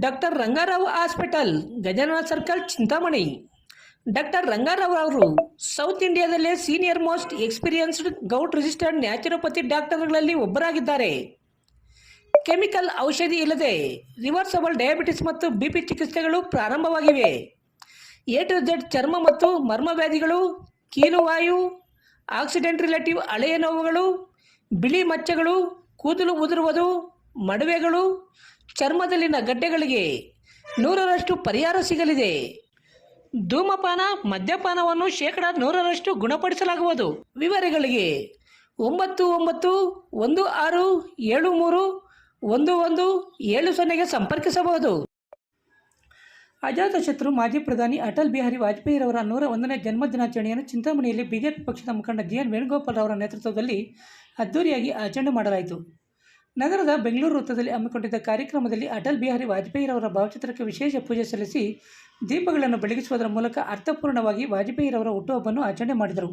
Doctor Rangarao hospital, Gajanana circle, Chintamani. Doctor Rangarao ಅವರು south ಇಂಡಿಯಾದಲ್ಲೇ senior most experienced gout registered naturopathy ಡಾಕ್ಟರ್ಗಳಲ್ಲಿ ಒಬ್ಬರಾಗಿದ್ದಾರೆ. ಕೆಮಿಕಲ್ ಔಷಧಿ ಇಲ್ಲದೆ ರಿವರ್ಸಬಲ್ ಡಯಾಬಿಟಿಸ್ ಮತ್ತು ಬಿಪಿ ಚಿಕಿತ್ಸೆಗಳು ಪ್ರಾರಂಭವಾಗಿವೆ. ಎ ಟು ಝೆಡ್ ಚರ್ಮ ಮತ್ತು ಮರ್ಮವ್ಯಾಧಿಗಳು, ಕೀಲುವಾಯು, ಆಕ್ಸಿಡೆಂಟ್ ರಿಲೇಟಿವ್ ಹಳೆಯ ನೋವುಗಳು, ಬಿಳಿ ಮಚ್ಚೆಗಳು, ಕೂದಲು ಉದುರುವುದು, ಮಡುವೆಗಳು, ಚರ್ಮದಲ್ಲಿನ ಗಡ್ಡೆಗಳಿಗೆ 100% ಪರಿಹಾರ ಸಿಗಲಿದೆ. ಧೂಮಪಾನ, ಮದ್ಯಪಾನವನ್ನು 100% ಗುಣಪಡಿಸಲಾಗುವುದು. ವಿವರಗಳಿಗೆ 9916731170 ಸಂಪರ್ಕಿಸಬಹುದು. ಅಜಾತಶತ್ರು ಮಾಜಿ ಪ್ರಧಾನಿ ಅಟಲ್ ಬಿಹಾರಿ ವಾಜಪೇಯಿರವರ 101ನೇ ಜನ್ಮದಿನಾಚರಣೆಯನ್ನು ಚಿಂತಾಮಣಿಯಲ್ಲಿ ಬಿಜೆಪಿ ಪಕ್ಷದ ಮುಖಂಡ ಜಿ.ಎನ್. ವೇಣುಗೋಪಾಲ್ ಅವರ ನೇತೃತ್ವದಲ್ಲಿ ಅದ್ದೂರಿಯಾಗಿ ಆಚರಣೆ ಮಾಡಲಾಯಿತು. ನಗರದ ಬೆಂಗಳೂರು ವೃತ್ತದಲ್ಲಿ ಹಮ್ಮಿಕೊಂಡಿದ್ದ ಕಾರ್ಯಕ್ರಮದಲ್ಲಿ ಅಟಲ್ ಬಿಹಾರಿ ವಾಜಪೇಯಿರವರ ಭಾವಚಿತ್ರಕ್ಕೆ ವಿಶೇಷ ಪೂಜೆ ಸಲ್ಲಿಸಿ ದೀಪಗಳನ್ನು ಬೆಳಗಿಸುವುದರ ಮೂಲಕ ಅರ್ಥಪೂರ್ಣವಾಗಿ ವಾಜಪೇಯಿರವರ ಹುಟ್ಟುಹಬ್ಬವನ್ನು ಆಚರಣೆ ಮಾಡಿದರು.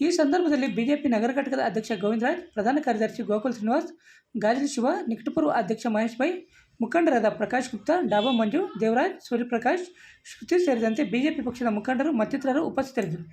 ಈ ಸಂದರ್ಭದಲ್ಲಿ ಬಿಜೆಪಿ ನಗರ ಘಟಕದ ಅಧ್ಯಕ್ಷ ಗೋವಿಂದರಾಜ್, ಪ್ರಧಾನ ಕಾರ್ಯದರ್ಶಿ ಗೋಕುಲ್ ಶ್ರೀನಿವಾಸ್, ಗಾಜಲ್ ಶಿವ, ನಿಕಟಪೂರ್ವ ಅಧ್ಯಕ್ಷ ಮಹೇಶ್ ಭಾಯ್, ಮುಖಂಡರಾದ ಪ್ರಕಾಶ್ ಗುಪ್ತಾ, ಡಾಬಾ ಮಂಜು, ದೇವರಾಜ್, ಸೂರ್ಯಪ್ರಕಾಶ್, ಶ್ರುತಿ ಸೇರಿದಂತೆ ಬಿಜೆಪಿ ಪಕ್ಷದ ಮುಖಂಡರು ಮತ್ತಿತರರು ಉಪಸ್ಥಿತರಿದ್ದರು.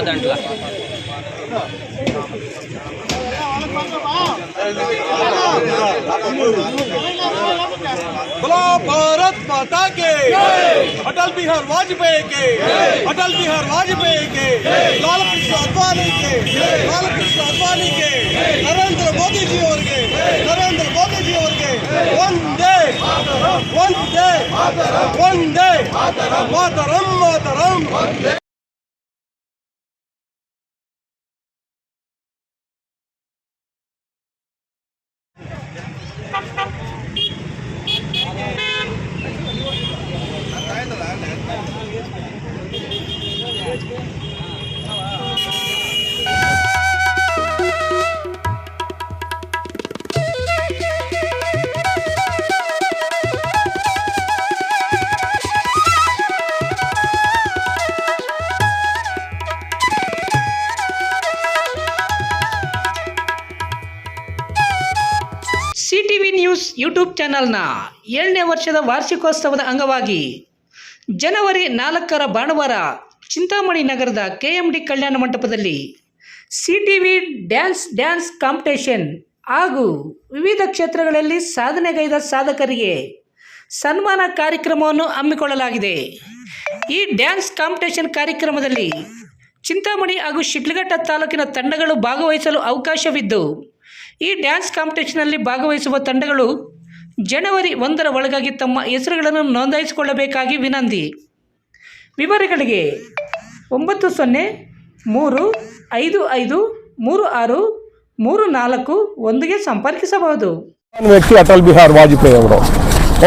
దంట్ల बोलो भारत माता के, अटल बिहारी वाजपेयी के, अटल बिहारी वाजपेयी के, लाल कृष्ण अडवाणी के, लाल कृष्ण अडवाणी के, नरेंद्र मोदी जी और के, नरेंद्र मोदी जी और के, वंदे वंदे वंदे मातरम मातरम. ಸಿಟಿವಿ ನ್ಯೂಸ್ ಯೂಟ್ಯೂಬ್ ಚಾನಲ್ನ 7ನೇ ವರ್ಷದ ವಾರ್ಷಿಕೋತ್ಸವದ ಅಂಗವಾಗಿ ಜನವರಿ 4ರ ಭಾನುವಾರ ಚಿಂತಾಮಣಿ ನಗರದ ಕೆಎಂಡಿ ಕಲ್ಯಾಣ ಮಂಟಪದಲ್ಲಿ ಸಿಟಿವಿ ಡ್ಯಾನ್ಸ್ ಕಾಂಪಿಟೇಷನ್ ಹಾಗೂ ವಿವಿಧ ಕ್ಷೇತ್ರಗಳಲ್ಲಿ ಸಾಧನೆಗೈದ ಸಾಧಕರಿಗೆ ಸನ್ಮಾನ ಕಾರ್ಯಕ್ರಮವನ್ನು ಹಮ್ಮಿಕೊಳ್ಳಲಾಗಿದೆ. ಈ ಡ್ಯಾನ್ಸ್ ಕಾಂಪಿಟೇಷನ್ ಕಾರ್ಯಕ್ರಮದಲ್ಲಿ ಚಿಂತಾಮಣಿ ಹಾಗೂ ಶಿಡ್ಲಘಟ್ಟ ತಾಲೂಕಿನ ತಂಡಗಳು ಭಾಗವಹಿಸಲು ಅವಕಾಶವಿದ್ದು, ಈ ಡ್ಯಾನ್ಸ್ ಕಾಂಪಿಟೇಷನ್ನಲ್ಲಿ ಭಾಗವಹಿಸುವ ತಂಡಗಳು ಜನವರಿ 1ರ ಒಳಗಾಗಿ ತಮ್ಮ ಹೆಸರುಗಳನ್ನು ನೋಂದಾಯಿಸಿಕೊಳ್ಳಬೇಕಾಗಿ ವಿನಂತಿ. ವಿವರಗಳಿಗೆ 9035536341ಗೆ ಸಂಪರ್ಕಿಸಬಹುದು. ವ್ಯಕ್ತಿ ಅಟಲ್ ಬಿಹಾರಿ ವಾಜಪೇಯಿ ಅವರು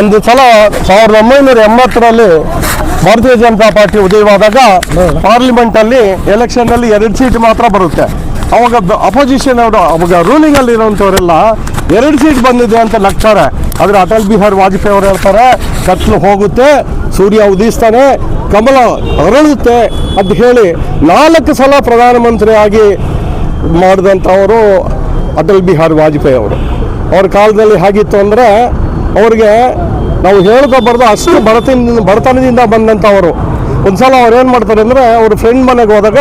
ಒಂದು ಸಲ 1980ರಲ್ಲಿ ಭಾರತೀಯ ಜನತಾ ಪಾರ್ಟಿ ಉದಯವಾದಾಗ ಪಾರ್ಲಿಮೆಂಟಲ್ಲಿ ಎಲೆಕ್ಷನ್ನಲ್ಲಿ 2 ಸೀಟ್ ಮಾತ್ರ ಬರುತ್ತೆ. ಅವಾಗ ಅಪೋಸಿಷನ್ ಅವರು ಅವಾಗ ರೂಲಿಂಗ್ ಅಲ್ಲಿ ಇರುವಂಥವರೆಲ್ಲ 2 ಸೀಟ್ ಬಂದಿದೆ ಅಂತ ನಗ್ತಾರೆ. ಆದರೆ ಅಟಲ್ ಬಿಹಾರಿ ವಾಜಪೇಯಿ ಅವರು ಹೇಳ್ತಾರೆ ಕತ್ಲು ಹೋಗುತ್ತೆ, ಸೂರ್ಯ ಉದಯಿಸ್ತಾನೆ, ಕಮಲ ಅರಳುತ್ತೆ ಅಂತ ಹೇಳಿ 4 ಸಲ ಪ್ರಧಾನಮಂತ್ರಿ ಆಗಿ ಮಾಡಿದಂಥವರು ಅಟಲ್ ಬಿಹಾರಿ ವಾಜಪೇಯಿ ಅವರು. ಅವ್ರ ಕಾಲದಲ್ಲಿ ಹೇಗಿತ್ತು ಅಂದರೆ ಅವ್ರಿಗೆ ನಾವು ಹೇಳ್ಕೊಬಾರ್ದು, ಅಷ್ಟು ಬಡತನದಿಂದ ಬಂದಂಥವರು. ಒಂದು ಸಲ ಅವ್ರು ಏನು ಮಾಡ್ತಾರೆ ಅಂದರೆ ಅವ್ರ ಫ್ರೆಂಡ್ ಮನೆಗೆ ಹೋದಾಗ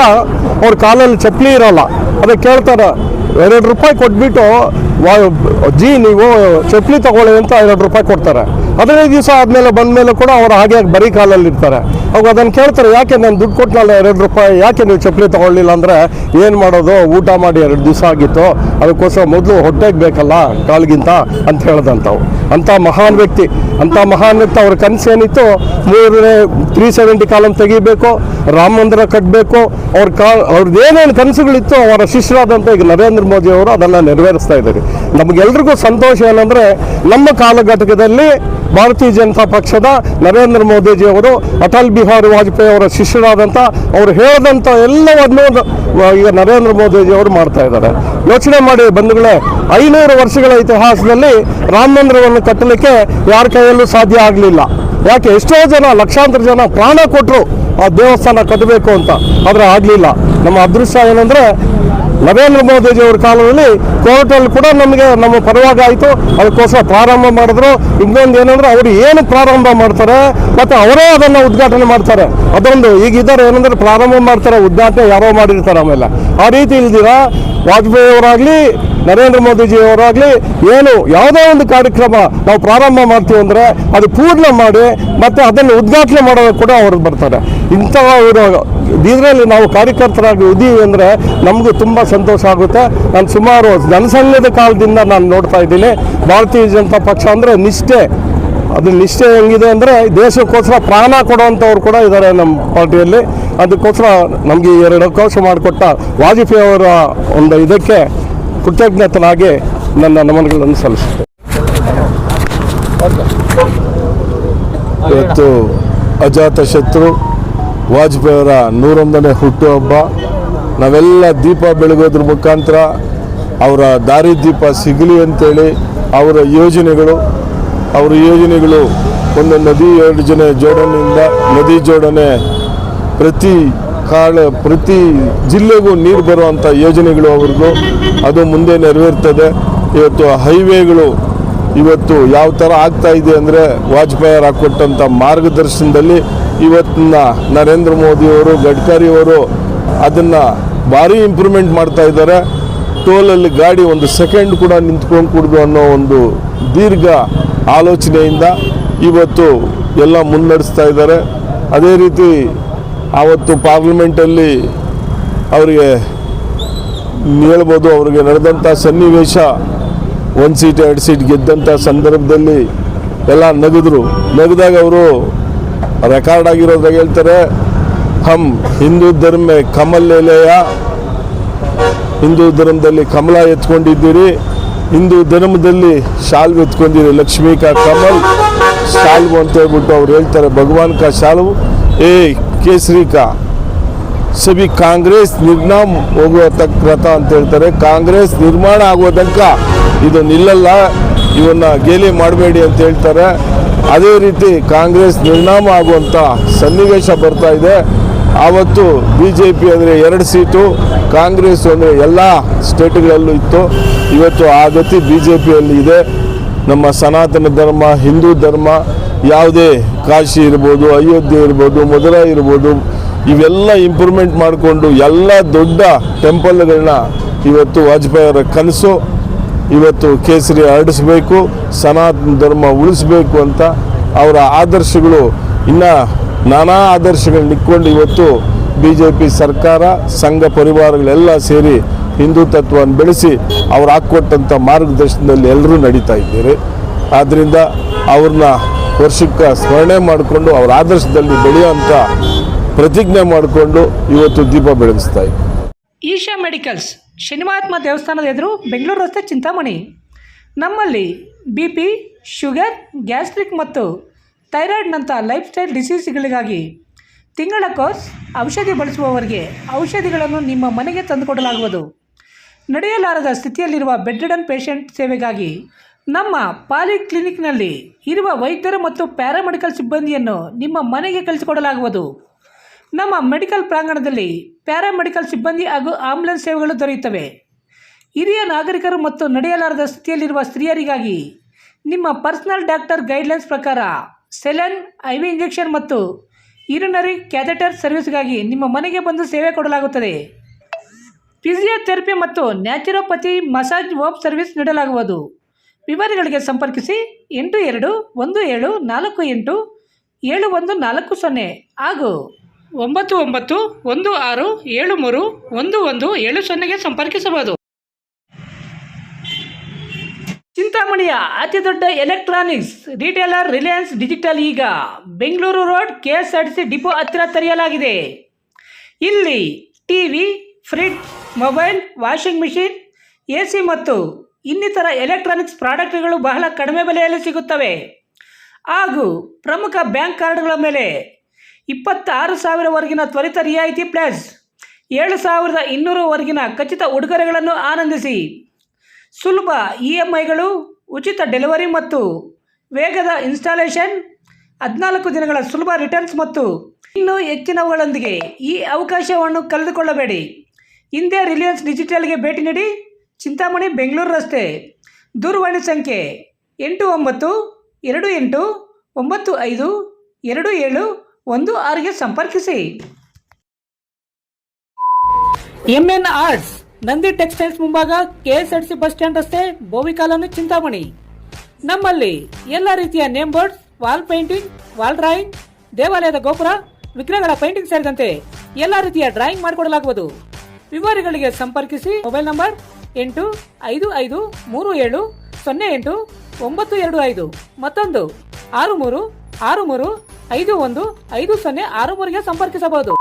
ಅವ್ರ ಕಾಲಲ್ಲಿ ಚಪ್ಪಲಿ ಇರೋಲ್ಲ, ಅದಕ್ಕೆ ಕೇಳ್ತಾರೆ, 2 ರೂಪಾಯಿ ಕೊಟ್ಬಿಟ್ಟು ಅಜ್ಜಿ ನೀವು ಚಪ್ಪಲಿ ತಗೊಳ್ಳಿ ಅಂತ 2 ರೂಪಾಯಿ ಕೊಡ್ತಾರೆ. 15 ದಿವಸ ಆದಮೇಲೆ ಬಂದಮೇಲೆ ಕೂಡ ಅವ್ರು ಹಾಗೆ ಬರೀ ಕಾಲಲ್ಲಿ ಇರ್ತಾರೆ. ಅವಾಗ ಅದನ್ನು ಕೇಳ್ತಾರೆ, ಯಾಕೆ ನಾನು ದುಡ್ಡು ಕೊಟ್ಟನಲ್ಲ 2 ರೂಪಾಯಿ, ಯಾಕೆ ನೀವು ಚಪ್ಪಲಿ ತೊಗೊಳ್ಳಿಲ್ಲ ಅಂದರೆ, ಏನು ಮಾಡೋದು, ಊಟ ಮಾಡಿ 2 ದಿವಸ ಆಗಿತ್ತು, ಅದಕ್ಕೋಸ್ಕರ ಮೊದಲು ಹೊಟ್ಟೆಗೆ ಬೇಕಲ್ಲ ಕಾಲಿಗಿಂತ ಅಂತ ಹೇಳ್ದಂಥವು. ಅಂಥ ಮಹಾನ್ ವ್ಯಕ್ತಿ ಅವ್ರ ಕನಸು ಏನಿತ್ತು, 370 ಕಾಲಮ್ ತೆಗಿಬೇಕು, ರಾಮ ಮಂದಿರ ಕಟ್ಟಬೇಕು, ಅವ್ರದ್ದು ಏನೇನು ಕನಸುಗಳಿತ್ತು ಅವರ ಶಿಷ್ಯರಾದಂಥ ಈಗ ನರೇಂದ್ರ ಮೋದಿ ಅವರು ಅದನ್ನು ನೆರವೇರಿಸ್ತಾ ಇದ್ದಾರೆ. ನಮಗೆಲ್ರಿಗೂ ಸಂತೋಷ ಏನಂದರೆ, ನಮ್ಮ ಕಾಲಘಟ್ಟದಲ್ಲಿ ಭಾರತೀಯ ಜನತಾ ಪಕ್ಷದ ನರೇಂದ್ರ ಮೋದಿಜಿಯವರು ಅಟಲ್ ಬಿಹಾರಿ ವಾಜಪೇಯಿ ಅವರ ಶಿಷ್ಯರಾದಂಥ ಅವರು ಹೇಳಿದಂಥ ಎಲ್ಲವನ್ನೂ ಈಗ ನರೇಂದ್ರ ಮೋದಿಜಿಯವರು ಮಾಡ್ತಾ ಇದ್ದಾರೆ. ಯೋಚನೆ ಮಾಡಿ ಬಂಧುಗಳೇ, 500 ವರ್ಷಗಳ ಇತಿಹಾಸದಲ್ಲಿ ರಾಮ ಮಂದಿರವನ್ನು ಕಟ್ಟಲಿಕ್ಕೆ ಯಾರ ಕೈಯಲ್ಲೂ ಸಾಧ್ಯ ಆಗಲಿಲ್ಲ. ಯಾಕೆ? ಎಷ್ಟೋ ಜನ, ಲಕ್ಷಾಂತರ ಜನ ಪ್ರಾಣ ಕೊಟ್ಟರು ಆ ದೇವಸ್ಥಾನ ಕಟ್ಟಬೇಕು ಅಂತ, ಆದರೆ ಆಗಲಿಲ್ಲ. ನಮ್ಮ ಅದೃಷ್ಟ ಏನಂದರೆ ನರೇಂದ್ರ ಮೋದಿಜಿಯವ್ರ ಕಾಲದಲ್ಲಿ ಕೋರ್ಟಲ್ಲಿ ಕೂಡ ನಮ್ಮ ಪರವಾಗಿ ಆಯಿತು, ಅದಕ್ಕೋಸ್ಕರ ಪ್ರಾರಂಭ ಮಾಡಿದ್ರು. ಇನ್ನೊಂದು ಏನಂದರೆ ಅವರು ಏನು ಪ್ರಾರಂಭ ಮಾಡ್ತಾರೆ ಮತ್ತು ಅವರೇ ಅದನ್ನು ಉದ್ಘಾಟನೆ ಮಾಡ್ತಾರೆ. ಅದೊಂದು ಈಗಿದ್ದಾರೆ ಏನಂದರೆ ಪ್ರಾರಂಭ ಮಾಡ್ತಾರೆ, ಉದ್ಘಾಟನೆ ಯಾರೋ ಮಾಡಿರ್ತಾರೆ ಆಮೇಲೆ. ಆ ರೀತಿ ಇಲ್ದಿರ ವಾಜಪೇಯಿ ಅವರಾಗಲಿ ನರೇಂದ್ರ ಮೋದಿಜಿಯವರಾಗಲಿ ಏನು ಯಾವುದೋ ಒಂದು ಕಾರ್ಯಕ್ರಮ ನಾವು ಪ್ರಾರಂಭ ಮಾಡ್ತೀವಿ ಅಂದರೆ ಅದು ಪೂರ್ಣ ಮಾಡಿ ಮತ್ತು ಅದನ್ನು ಉದ್ಘಾಟನೆ ಮಾಡೋದು ಕೂಡ ಅವರು ಬರ್ತಾರೆ. ಇಂತಹ ಇದರಲ್ಲಿ ನಾವು ಕಾರ್ಯಕರ್ತರಾಗಿ ಇದೀವಿ ಅಂದರೆ ನಮಗೂ ತುಂಬ ಸಂತೋಷ ಆಗುತ್ತೆ. ನಾನು ಸುಮಾರು ಜನಸಂಘದ ಕಾಲದಿಂದ ನಾನು ನೋಡ್ತಾ ಇದ್ದೀನಿ, ಭಾರತೀಯ ಜನತಾ ಪಕ್ಷ ಅಂದರೆ ನಿಷ್ಠೆ. ಅದು ನಿಷ್ಠೆ ಹೆಂಗಿದೆ ಅಂದರೆ ದೇಶಕ್ಕೋಸ್ಕರ ಪ್ರಾಣ ಕೊಡುವಂಥವ್ರು ಕೂಡ ಇದ್ದಾರೆ ನಮ್ಮ ಪಾರ್ಟಿಯಲ್ಲಿ. ಅದಕ್ಕೋಸ್ಕರ ನಮಗೆ 2 ಅವಕಾಶ ಮಾಡಿಕೊಟ್ಟ ವಾಜಪೇಯಿ ಅವರ ಒಂದು ಇದಕ್ಕೆ ಕೃತಜ್ಞತನಾಗಿ ನನ್ನ ನಮನಗಳನ್ನು ಸಲ್ಲಿಸುತ್ತೆ. ಇವತ್ತು ಅಜಾತ ಶತ್ರು ವಾಜಪೇಯಿಯವರ 101ನೇ ಹುಟ್ಟುಹಬ್ಬ. ನಾವೆಲ್ಲ ದೀಪ ಬೆಳಗೋದ್ರ ಮುಖಾಂತರ ಅವರ ದಾರಿದೀಪ ಸಿಗಲಿ ಅಂತೇಳಿ ಅವರ ಯೋಜನೆಗಳು ಒಂದು ನದಿ ಯೋಜನೆ ಜೋಡಣೆಯಿಂದ ನದಿ ಜೋಡಣೆ, ಪ್ರತಿ ಜಿಲ್ಲೆಗೂ ನೀರು ಬರುವಂಥ ಯೋಜನೆಗಳು ಅವ್ರದ್ದು, ಅದು ಮುಂದೆ ನೆರವೇರ್ತದೆ. ಇವತ್ತು ಹೈವೇಗಳು ಇವತ್ತು ಯಾವ ಥರ ಆಗ್ತಾ ಇದೆ ಅಂದರೆ ವಾಜಪೇಯಿ ಹಾಕ್ಕೊಟ್ಟಂಥ ಮಾರ್ಗದರ್ಶನದಲ್ಲಿ ಇವತ್ತಿನ ನರೇಂದ್ರ ಮೋದಿಯವರು, ಗಡ್ಕರಿಯವರು ಅದನ್ನು ಭಾರಿ ಇಂಪ್ರೂವ್ಮೆಂಟ್ ಮಾಡ್ತಾ ಇದ್ದಾರೆ. ಟೋಲಲ್ಲಿ ಗಾಡಿ 1 ಸೆಕೆಂಡ್ ಕೂಡ ನಿಂತ್ಕೊಂಡು ಕೂಡದು ಅನ್ನೋ ಒಂದು ದೀರ್ಘ ಆಲೋಚನೆಯಿಂದ ಇವತ್ತು ಎಲ್ಲ ಮುನ್ನಡೆಸ್ತಾ ಇದ್ದಾರೆ. ಅದೇ ರೀತಿ ಆವತ್ತು ಪಾರ್ಲಿಮೆಂಟಲ್ಲಿ ಅವರಿಗೆ ಹೇಳ್ಬೋದು, ಅವರಿಗೆ ನಡೆದಂಥ ಸನ್ನಿವೇಶ 1 ಸೀಟ್ 2 ಸೀಟ್ ಗೆದ್ದಂಥ ಸಂದರ್ಭದಲ್ಲಿ ಎಲ್ಲ ನಗದಾಗ ಅವರು ರೆಕಾರ್ಡ್ ಆಗಿರೋದ್ರಾಗ ಹೇಳ್ತಾರೆ, ಹಮ್ ಹಿಂದೂ ಧರ್ಮ ಕಮಲ್ ಲೇಲೆಯ, ಹಿಂದೂ ಧರ್ಮದಲ್ಲಿ ಕಮಲ ಎತ್ಕೊಂಡಿದ್ದೀರಿ, ಹಿಂದೂ ಧರ್ಮದಲ್ಲಿ ಶಾಲ್ವ್ ಎತ್ಕೊಂಡಿರಿ, ಲಕ್ಷ್ಮೀ ಕಾ ಕಮಲ್ ಶಾಲ್ವ್ ಅಂತ ಹೇಳ್ಬಿಟ್ಟು ಅವ್ರು ಹೇಳ್ತಾರೆ. ಭಗವಾನ್ ಕಾ ಶಾಲ್ವ್ ಏ ಕೇಸರಿ ಕಾ ಸಭಿ ಕಾಂಗ್ರೆಸ್ ನಿರ್ನಾಮ ಹೋಗುವ ತಕ್ಕ ಅಂತ ಹೇಳ್ತಾರೆ. ಕಾಂಗ್ರೆಸ್ ನಿರ್ಮಾಣ ಆಗುವ ತನಕ ಇದು ನಿಲ್ಲಲ್ಲ, ಇವನ್ನ ಗೇಲಿ ಮಾಡಬೇಡಿ ಅಂತ ಹೇಳ್ತಾರೆ. ಅದೇ ರೀತಿ ಕಾಂಗ್ರೆಸ್ ನಿರ್ನಾಮ ಆಗುವಂಥ ಸನ್ನಿವೇಶ ಬರ್ತಾ ಇದೆ. ಆವತ್ತು BJP ಅಂದರೆ 2 ಸೀಟು, ಕಾಂಗ್ರೆಸ್ ಅಂದರೆ ಎಲ್ಲ ಸ್ಟೇಟ್ಗಳಲ್ಲೂ ಇತ್ತು. ಇವತ್ತು ಆ ಗತಿ BJPಯಲ್ಲಿ ಇದೆ. ನಮ್ಮ ಸನಾತನ ಧರ್ಮ, ಹಿಂದೂ ಧರ್ಮ, ಯಾವುದೇ ಕಾಶಿ ಇರ್ಬೋದು, ಅಯೋಧ್ಯೆ ಇರ್ಬೋದು, ಮಧುರಾ ಇರ್ಬೋದು, ಇವೆಲ್ಲ ಇಂಪ್ರೂವ್ಮೆಂಟ್ ಮಾಡಿಕೊಂಡು ಎಲ್ಲ ದೊಡ್ಡ ಟೆಂಪಲ್ಗಳನ್ನ ಇವತ್ತು ವಾಜಪೇಯಿ ಅವರ ಕನಸು. ಇವತ್ತು ಕೇಸರಿ ಹರಡಿಸ್ಬೇಕು, ಸನಾತನ ಧರ್ಮ ಉಳಿಸ್ಬೇಕು ಅಂತ ಅವರ ಆದರ್ಶಗಳು, ಇನ್ನು ನಾನಾ ಆದರ್ಶಗಳನ್ನ ಇಟ್ಕೊಂಡು ಇವತ್ತು BJP ಸರ್ಕಾರ, ಸಂಘ ಪರಿವಾರಗಳೆಲ್ಲ ಸೇರಿ ಹಿಂದೂ ತತ್ವವನ್ನು ಬೆಳೆಸಿ ಅವ್ರು ಹಾಕ್ಕೊಟ್ಟಂಥ ಮಾರ್ಗದರ್ಶನದಲ್ಲಿ ಎಲ್ಲರೂ ನಡೀತಾ ಇದ್ದೀರಿ. ಆದ್ದರಿಂದ ಅವ್ರನ್ನ ವರ್ಷಕ್ಕೆ ಸ್ಮರಣೆ ಮಾಡಿಕೊಂಡು ಅವ್ರ ಆದರ್ಶದಲ್ಲಿ ಬೆಳೆಯುವಂಥ ಪ್ರತಿಜ್ಞೆ ಮಾಡಿಕೊಂಡು ಇವತ್ತು ದೀಪ ಬೆಳಗಿಸ್ತಾ ಇದ್ದೀವಿ. ಈಶಾ ಮೆಡಿಕಲ್ಸ್, ಶನಿಮಹಾತ್ಮ ದೇವಸ್ಥಾನದ ಎದುರು, ಬೆಂಗಳೂರು ರಸ್ತೆ, ಚಿಂತಾಮಣಿ. ನಮ್ಮಲ್ಲಿ BP, ಶುಗರ್, ಗ್ಯಾಸ್ಟ್ರಿಕ್ ಮತ್ತು ಥೈರಾಯ್ಡ್ನಂಥ ಲೈಫ್ ಸ್ಟೈಲ್ ಡಿಸೀಸ್ಗಳಿಗಾಗಿ ತಿಂಗಳ ಕೋರ್ಸ್, ಔಷಧಿ ಬಳಸುವವರಿಗೆ ಔಷಧಿಗಳನ್ನು ನಿಮ್ಮ ಮನೆಗೆ ತಂದುಕೊಡಲಾಗುವುದು. ನಡೆಯಲಾರದ ಸ್ಥಿತಿಯಲ್ಲಿರುವ ಬೆಡ್ ರಿಡನ್ ಪೇಷಂಟ್ ಸೇವೆಗಾಗಿ ನಮ್ಮ ಪಾಲಿಕ್ಲಿನಿಕ್ನಲ್ಲಿ ಇರುವ ವೈದ್ಯರು ಮತ್ತು ಪ್ಯಾರಾಮೆಡಿಕಲ್ ಸಿಬ್ಬಂದಿಯನ್ನು ನಿಮ್ಮ ಮನೆಗೆ ಕಳಿಸಿಕೊಡಲಾಗುವುದು. ನಮ್ಮ ಮೆಡಿಕಲ್ ಪ್ರಾಂಗಣದಲ್ಲಿ ಪ್ಯಾರಾಮೆಡಿಕಲ್ ಸಿಬ್ಬಂದಿ ಹಾಗೂ ಆಂಬ್ಯುಲೆನ್ಸ್ ಸೇವೆಗಳು ದೊರೆಯುತ್ತವೆ. ಹಿರಿಯ ನಾಗರಿಕರು ಮತ್ತು ನಡೆಯಲಾರದ ಸ್ಥಿತಿಯಲ್ಲಿರುವ ಸ್ತ್ರೀಯರಿಗಾಗಿ ನಿಮ್ಮ ಪರ್ಸನಲ್ ಡಾಕ್ಟರ್ ಗೈಡ್ಲೈನ್ಸ್ ಪ್ರಕಾರ ಸೆಲೈನ್, IV ಇಂಜೆಕ್ಷನ್ ಮತ್ತು ಯೂರಿನರಿ ಕ್ಯಾಥೆಟರ್ ಸರ್ವಿಸ್ಗಾಗಿ ನಿಮ್ಮ ಮನೆಗೆ ಬಂದು ಸೇವೆ ಕೊಡಲಾಗುತ್ತದೆ. ಫಿಸಿಯೋಥೆರಪಿ ಮತ್ತು ನ್ಯಾಚುರೋಪತಿ ಮಸಾಜ್ ಹೋಮ್ ಸರ್ವಿಸ್ ನೀಡಲಾಗುವುದು. ವಿವರಗಳಿಗೆ ಸಂಪರ್ಕಿಸಿ 8248487140 ಹಾಗೂ 9916731170ಗೆ ಸಂಪರ್ಕಿಸಬಹುದು. ಚಿಂತಾಮಣಿಯ ಅತಿದೊಡ್ಡ ಎಲೆಕ್ಟ್ರಾನಿಕ್ಸ್ ರಿಟೇಲರ್ ರಿಲಯನ್ಸ್ ಡಿಜಿಟಲ್ ಈಗ ಬೆಂಗಳೂರು ರೋಡ್ KSRTC ಡಿಪೋ ಹತ್ತಿರ ತೆರೆಯಲಾಗಿದೆ. ಇಲ್ಲಿ TV, fridge, mobile, washing machine, AC ಮತ್ತು ಇನ್ನಿತರ ಎಲೆಕ್ಟ್ರಾನಿಕ್ಸ್ ಪ್ರಾಡಕ್ಟ್ಗಳು ಬಹಳ ಕಡಿಮೆ ಬೆಲೆಯಲ್ಲಿ ಸಿಗುತ್ತವೆ. ಹಾಗೂ ಪ್ರಮುಖ ಬ್ಯಾಂಕ್ ಕಾರ್ಡ್ಗಳ ಮೇಲೆ 26,000ವರೆಗಿನ ತ್ವರಿತ ರಿಯಾಯಿತಿ ಪ್ಲಸ್ 7,200ವರೆಗಿನ ಖಚಿತ ಉಡುಗೊರೆಗಳನ್ನು ಆನಂದಿಸಿ. ಸುಲಭ EMIಗಳು, ಉಚಿತ ಡೆಲಿವರಿ ಮತ್ತು ವೇಗದ ಇನ್ಸ್ಟಾಲೇಷನ್, 14 ದಿನಗಳ ಸುಲಭ ರಿಟರ್ನ್ಸ್ ಮತ್ತು ಇನ್ನೂ ಹೆಚ್ಚಿನವುಗಳೊಂದಿಗೆ ಈ ಅವಕಾಶವನ್ನು ಕಳೆದುಕೊಳ್ಳಬೇಡಿ. ಹಿಂದೆ ರಿಲಯನ್ಸ್ ಡಿಜಿಟಲ್ಗೆ ಭೇಟಿ ನೀಡಿ. ಚಿಂತಾಮಣಿ, ಬೆಂಗಳೂರು ರಸ್ತೆ. ದೂರವಾಣಿ ಸಂಖ್ಯೆ 8928952716ಗೆ ಸಂಪರ್ಕಿಸಿ. MN ಆರ್ಟ್ಸ್, ನಂದಿ ಟೆಕ್ಸ್ಟೈಲ್ಸ್ ಮುಂಭಾಗ, KSRTC ಬಸ್ ಸ್ಟ್ಯಾಂಡ್ ರಸ್ತೆ, ಬೋವಿ ಕಾಲೋನಿ, ಚಿಂತಾಮಣಿ. ನಮ್ಮಲ್ಲಿ ಎಲ್ಲ ರೀತಿಯ name boards, wall painting, wall drawing, ದೇವಾಲಯದ ಗೋಪುರ, ವಿಗ್ರಹಗಳ ಪೇಂಟಿಂಗ್ ಸೇರಿದಂತೆ ಎಲ್ಲ ರೀತಿಯ ಡ್ರಾಯಿಂಗ್ ಮಾಡಿಕೊಡಲಾಗುವುದು. ವಿವರಗಳಿಗೆ ಸಂಪರ್ಕಿಸಿ. ಮೊಬೈಲ್ ನಂಬರ್ 8553708925 ಮತ್ತೊಂದು 6363515063ಗೆ ಸಂಪರ್ಕಿಸಬಹುದು.